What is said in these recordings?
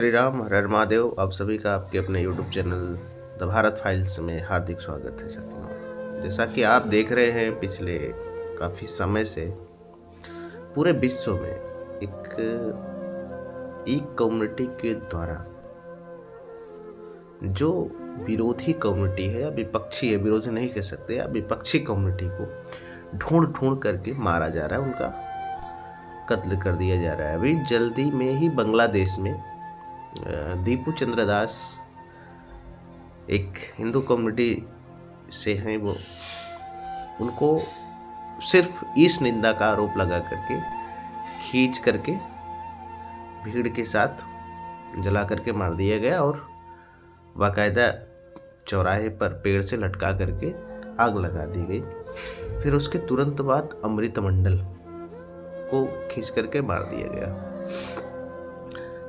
श्री राम, हर हर महादेव। आप सभी का आपके अपने YouTube channel the Bharat files में हार्दिक स्वागत है साथियों। जैसा कि आप देख रहे हैं, पिछले काफ़ी समय से पूरे विश्व में एक कम्युनिटी के द्वारा जो विरोधी कम्युनिटी है या विपक्षी है, विरोधी नहीं कह सकते, या विपक्षी कम्युनिटी को ढूंढ ढूंढ करके मारा जा रहा है, उनका कत्ल कर दिया जा रहा है। अभी जल्दी में ही बांग्लादेश में दीपू चंद्र दास एक हिंदू कम्युनिटी से हैं, वो उनको सिर्फ इस निंदा का आरोप लगा करके खींच करके भीड़ के साथ जला करके मार दिया गया और बाकायदा चौराहे पर पेड़ से लटका करके आग लगा दी गई। फिर उसके तुरंत बाद अमृत मंडल को खींच करके मार दिया गया।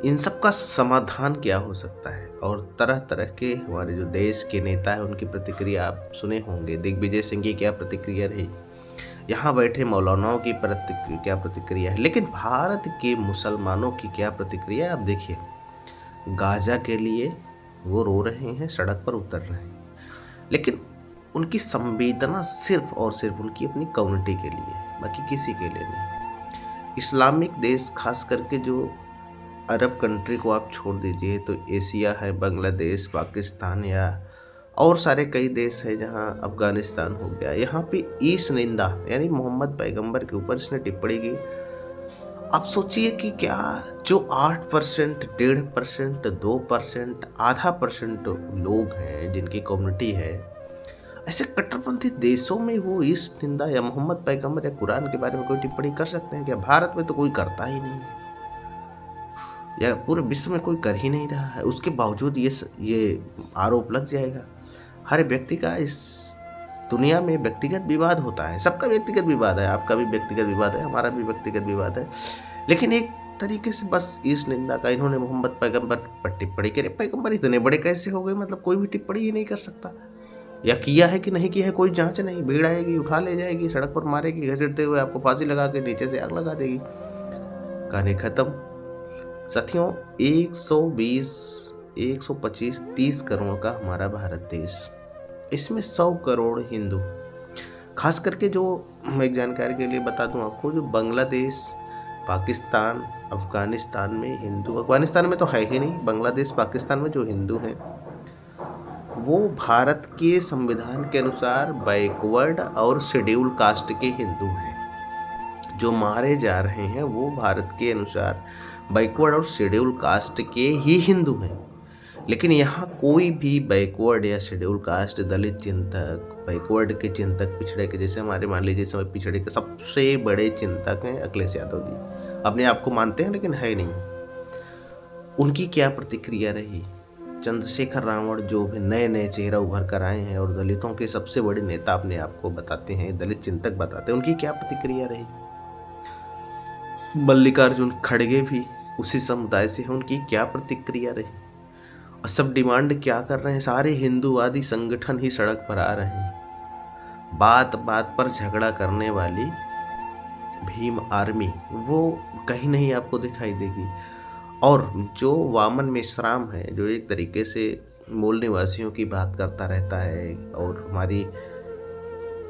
इन सब का समाधान क्या हो सकता है? और तरह तरह के हमारे जो देश के नेता हैं उनकी प्रतिक्रिया आप सुने होंगे। दिग्विजय सिंह की क्या प्रतिक्रिया रही, यहाँ बैठे मौलानाओं की क्या प्रतिक्रिया है, लेकिन भारत के मुसलमानों की क्या प्रतिक्रिया है आप देखिए। गाजा के लिए वो रो रहे हैं, सड़क पर उतर रहे हैं, लेकिन उनकी संवेदना सिर्फ और सिर्फ उनकी अपनी कम्युनिटी के लिए, बाकी किसी के लिए नहीं। इस्लामिक देश, खास करके जो अरब कंट्री को आप छोड़ दीजिए तो एशिया है, बांग्लादेश, पाकिस्तान या और सारे कई देश है, जहाँ अफगानिस्तान हो गया, यहाँ पे इस निंदा यानी मोहम्मद पैगंबर के ऊपर इसने टिप्पणी की। आप सोचिए कि क्या जो 8%, 1.5%, 2%, आधा परसेंट लोग हैं जिनकी कम्युनिटी है, ऐसे कट्टरपंथी देशों में वो इस निंदा या मोहम्मद पैगंबर या कुरान के बारे में कोई टिप्पणी कर सकते हैं क्या? भारत में तो कोई करता ही नहीं है, या पूरे विश्व में कोई कर ही नहीं रहा है। उसके बावजूद ये आरोप लग जाएगा। हर व्यक्ति का इस दुनिया में व्यक्तिगत विवाद होता है, सबका व्यक्तिगत विवाद है, आपका भी व्यक्तिगत विवाद है, हमारा भी व्यक्तिगत विवाद है, लेकिन एक तरीके से बस इस निंदा का इन्होंने मोहम्मद पैगंबर पर टिप्पणी करी। पैगंबर इतने बड़े कैसे हो गए, मतलब कोई भी टिप्पणी ही नहीं कर सकता, या किया है कि नहीं किया है कोई जांच नहीं। भीड़ आएगी, उठा ले जाएगी, सड़क पर मारेगी, घसीटते हुए आपको फांसी लगा के नीचे से आग लगा देगी, कहानी खत्म। साथियों, 120, 125, 30 करोड़ का हमारा भारत देश, इसमें 100 करोड़ हिंदू। खास करके जो मैं एक जानकारी के लिए बता दूं आपको, जो बांग्लादेश, पाकिस्तान, अफगानिस्तान में हिंदू, अफगानिस्तान में तो है ही नहीं, बांग्लादेश, पाकिस्तान में जो हिंदू हैं वो भारत के संविधान के अनुसार बैकवर्ड और शेड्यूल कास्ट के हिंदू हैं। जो मारे जा रहे हैं वो भारत के अनुसार बैकवर्ड और शेड्यूल कास्ट के ही हिंदू हैं। लेकिन यहाँ कोई भी बैकवर्ड या शेड्यूल कास्ट, दलित चिंतक, बैकवर्ड के चिंतक, पिछड़े के, जैसे हमारे मान लीजिए समय पिछड़े के सबसे बड़े चिंतक हैं अखिलेश यादव जी, अपने आप को मानते हैं लेकिन है नहीं। उनकी क्या प्रतिक्रिया रही? चंद्रशेखर रावण जो भी नए नए चेहरा उभर कर आए हैं और दलितों के सबसे बड़े नेता अपने आप को बताते हैं, दलित चिंतक बताते हैं, उनकी क्या प्रतिक्रिया रही? मल्लिकार्जुन खड़गे भी उसी समुदाय से हैं, उनकी क्या प्रतिक्रिया रही? और सब डिमांड क्या कर रहे हैं? सारे हिंदूवादी संगठन ही सड़क पर आ रहे हैं। बात बात पर झगड़ा करने वाली भीम आर्मी वो कहीं नहीं आपको दिखाई देगी। और जो वामन मेश्राम है, जो एक तरीके से मूल निवासियों की बात करता रहता है, और हमारी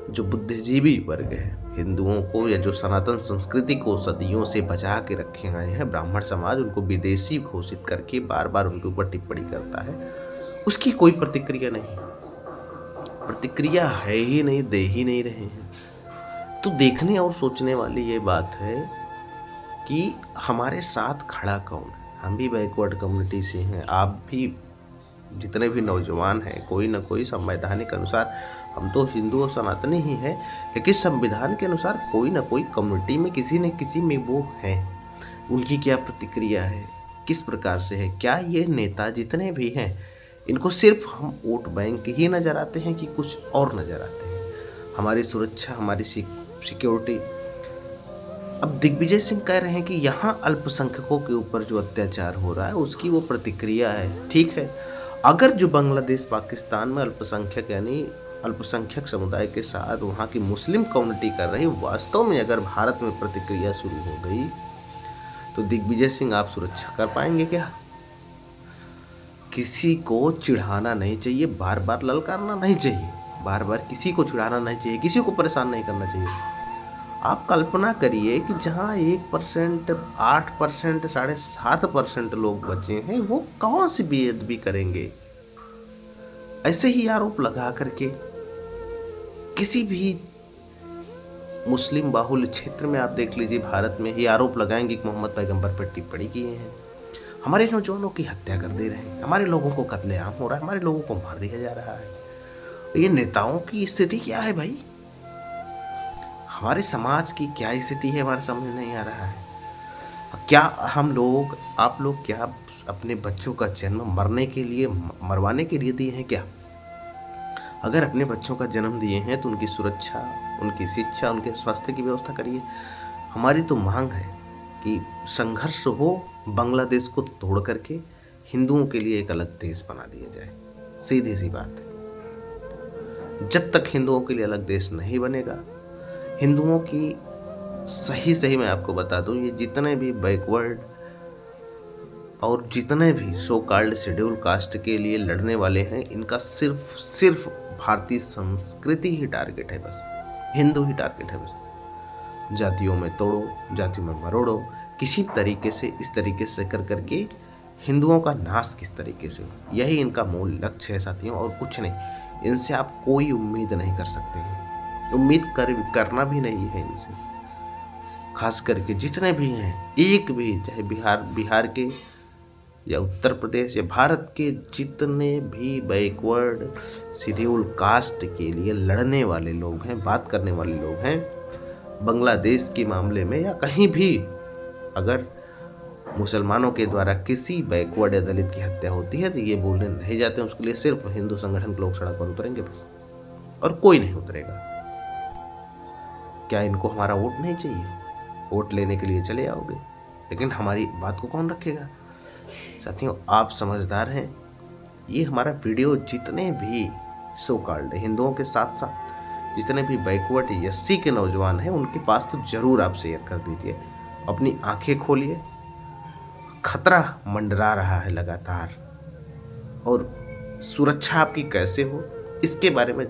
जो बुद्धिजीवी वर्ग है, हिंदुओं को या जो सनातन संस्कृति को सदियों से बचा के रखे आए हैं, ब्राह्मण समाज, उनको विदेशी घोषित करके बार बार उनके ऊपर टिप्पणी करता है, उसकी कोई प्रतिक्रिया नहीं, प्रतिक्रिया है ही नहीं, दे ही नहीं रहे हैं। तो देखने और सोचने वाली ये बात है कि हमारे साथ खड़ा कौन है। हम भी बैकवर्ड कम्युनिटी से हैं, आप भी जितने भी नौजवान हैं, कोई ना कोई संवैधानिक अनुसार, हम तो हिंदू और सनातनी ही हैं, लेकिन संविधान के अनुसार कोई ना कोई कम्युनिटी में किसी न किसी में वो हैं। उनकी क्या प्रतिक्रिया है, किस प्रकार से है? क्या ये नेता जितने भी हैं, इनको सिर्फ हम वोट बैंक ही नज़र आते हैं कि कुछ और नज़र आते हैं? हमारी सुरक्षा, हमारी सिक्योरिटी। अब दिग्विजय सिंह कह रहे हैं कि यहाँ अल्पसंख्यकों के ऊपर जो अत्याचार हो रहा है उसकी वो प्रतिक्रिया है। ठीक है, अगर जो बांग्लादेश, पाकिस्तान में अल्पसंख्यक यानी अल्पसंख्यक समुदाय के साथ वहाँ की मुस्लिम कम्युनिटी कर रही, वास्तव में अगर भारत में प्रतिक्रिया शुरू हो गई तो दिग्विजय सिंह आप सुरक्षा कर पाएंगे क्या? किसी को चिढ़ाना नहीं चाहिए, बार-बार ललकारना नहीं चाहिए, बार-बार किसी को चिढ़ाना नहीं चाहिए, किसी को परेशान नहीं करना चाहिए। आप कल्पना करिए कि जहाँ 1% 8% 7.5% लोग बचे हैं, वो कौन-सी बेअदबी करेंगे? ऐसे ही आरोप लगा करके किसी भी मुस्लिम बाहुल्य क्षेत्र में आप देख लीजिए, भारत में ये आरोप लगाएंगे कि मोहम्मद पैगंबर पर टिप्पणी किए हैं, हमारे नौजवानों की हत्या कर दे रहे हैं, हमारे लोगों को कत्लेआम हो रहा है, हमारे लोगों को मार दिया जा रहा है। ये नेताओं की स्थिति क्या है भाई? हमारे समाज की क्या स्थिति है, हमारे समझ नहीं आ रहा है। क्या हम लोग, आप लोग क्या अपने बच्चों का जन्म मरने के लिए, मरवाने के लिए दिए हैं क्या? अगर अपने बच्चों का जन्म दिए हैं तो उनकी सुरक्षा, उनकी शिक्षा, उनके स्वास्थ्य की व्यवस्था करिए। हमारी तो मांग है कि संघर्ष हो, बांग्लादेश को तोड़ करके हिंदुओं के लिए एक अलग देश बना दिया जाए। सीधी सी बात है। जब तक हिंदुओं के लिए अलग देश नहीं बनेगा, हिंदुओं की सही मैं आपको बता दूं, ये जितने भी बैकवर्ड और जितने भी सो कॉल्ड शेड्यूल कास्ट के लिए लड़ने वाले हैं, इनका सिर्फ भारतीय संस्कृति ही टारगेट है, बस हिंदू ही टारगेट है। बस जातियों में तोड़ो, जातियों में मरोड़ो, किसी तरीके से, इस तरीके से कर करके हिंदुओं का नाश किस तरीके से, यही इनका मूल लक्ष्य है साथियों, और कुछ नहीं। इनसे आप कोई उम्मीद नहीं कर सकते हैं, उम्मीद करना भी नहीं है इनसे। खास करके जितने भी हैं, एक भी, चाहे बिहार के या उत्तर प्रदेश या भारत के जितने भी बैकवर्ड शेड्यूल कास्ट के लिए लड़ने वाले लोग हैं, बात करने वाले लोग हैं, बांग्लादेश के मामले में या कहीं भी अगर मुसलमानों के द्वारा किसी बैकवर्ड या दलित की हत्या होती है तो ये बोलने नहीं जाते हैं। उसके लिए सिर्फ हिंदू संगठन के लोग सड़क पर उतरेंगे बस, और कोई नहीं उतरेगा। क्या इनको हमारा वोट नहीं चाहिए? वोट लेने के लिए चले आओगे, लेकिन हमारी बात को कौन रखेगा? साथियों, आप समझदार हैं। ये हमारा वीडियो जितने भी सो कॉल्ड हिंदुओं के साथ साथ जितने भी बैकवर्ड एससी के नौजवान हैं, उनके पास तो जरूर आप शेयर कर दीजिए। अपनी आंखें खोलिए, खतरा मंडरा रहा है लगातार, और सुरक्षा आपकी कैसे हो इसके बारे में